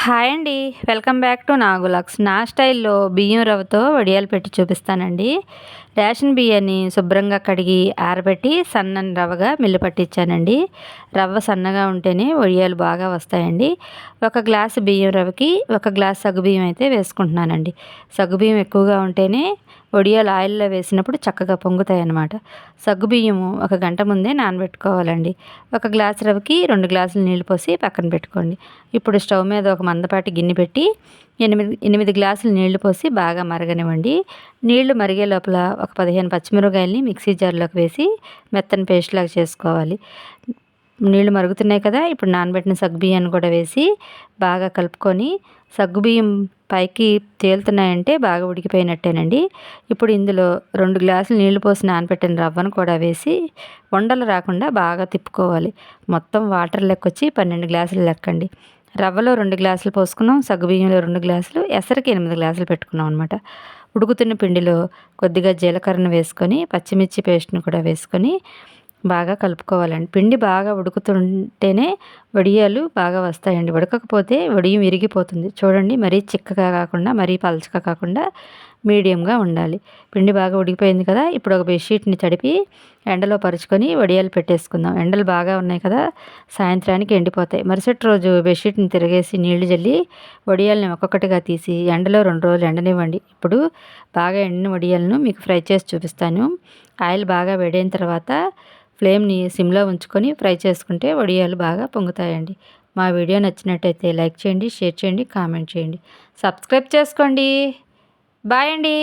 Hi అండి. Welcome back to నాగులక్స్. నా స్టైల్‌లో బియ్యం రవ్వతో వడియాలు పెట్టి చూపిస్తానండి. రేషన్ బియ్యాన్ని శుభ్రంగా కడిగి ఆరబెట్టి సన్నని రవ్వగా మిల్లు పట్టించానండి. రవ్వ సన్నగా ఉంటేనే వడియాలు బాగా వస్తాయండి. ఒక గ్లాసు బియ్యం రవ్వకి ఒక గ్లాస్ సగ్గుబియ్యం అయితే వేసుకుంటున్నానండి. సగ్గుబియ్యం ఎక్కువగా ఉంటేనే వడియాలు ఆయిల్లో వేసినప్పుడు చక్కగా పొంగుతాయన్నమాట. సగ్గుబియ్యము ఒక గంట ముందే నానబెట్టుకోవాలండి. ఒక గ్లాసు రవ్వకి 2 గ్లాసులు నీళ్లు పోసి పక్కన పెట్టుకోండి. ఇప్పుడు స్టవ్ మీద ఒక మందపాటి గిన్నె పెట్టి 8 గ్లాసులు నీళ్లు పోసి బాగా మరగనివ్వండి. నీళ్లు మరిగే లోపల ఒక 15 పచ్చిమిరపకాయలని మిక్సీ జార్లోకి వేసి మెత్తని పేస్ట్ లాగా చేసుకోవాలి. నీళ్లు మరుగుతున్నాయి కదా, ఇప్పుడు నానబెట్టిన సగ్గుబియ్యాన్ని కూడా వేసి బాగా కలుపుకొని, సగ్గుబియ్యం పైకి తేలుతున్నాయంటే బాగా ఉడికిపోయినట్టేనండి. ఇప్పుడు ఇందులో 2 గ్లాసులు నీళ్లు పోసి నానబెట్టిన రవ్వను కూడా వేసి ఉండలు రాకుండా బాగా తిప్పుకోవాలి. మొత్తం వాటర్ లెక్కొచ్చి 12 గ్లాసులు లెక్కండి. రవ్వలో 2 గ్లాసులు పోసుకున్నాం, సగ్గుబియ్యంలో 2 గ్లాసులు, ఎసరికి 8 గ్లాసులు పెట్టుకున్నాం అనమాట. ఉడుకుతున్న పిండిలో కొద్దిగా జీలకర్రను వేసుకొని పచ్చిమిర్చి పేస్ట్ని కూడా వేసుకొని బాగా కలుపుకోవాలండి. పిండి బాగా ఉడుకుతుంటేనే వడియాలు బాగా వస్తాయండి. ఉడకకపోతే వడియం విరిగిపోతుంది. చూడండి, మరీ చిక్కగా కాకుండా మరీ పలచగా కాకుండా మీడియంగా ఉండాలి. పిండి బాగా ఉడికిపోయింది కదా, ఇప్పుడు ఒక బెడ్షీట్ని తడిపి ఎండలో పరుచుకొని వడియాలు పెట్టేసుకుందాం. ఎండలు బాగా ఉన్నాయి కదా, సాయంత్రానికి ఎండిపోతాయి. మరుసటి రోజు బెడ్షీట్ని తిరగేసి నీళ్లు జల్లి వడియాలని ఒక్కొక్కటిగా తీసి ఎండలో 2 రోజులు ఎండనివ్వండి. ఇప్పుడు బాగా ఎండిన వడియాలను మీకు ఫ్రై చేసి చూపిస్తాను. ఆయిల్ బాగా వేడైన తర్వాత ఫ్లేమ్ని సిమ్లో ఉంచుకొని ఫ్రై చేసుకుంటే వడియాలు బాగా పొంగుతాయండి. మా వీడియో నచ్చినట్టయితే లైక్ చేయండి, షేర్ చేయండి, కామెంట్ చేయండి, సబ్స్క్రైబ్ చేసుకోండి. బాయ్ అండి.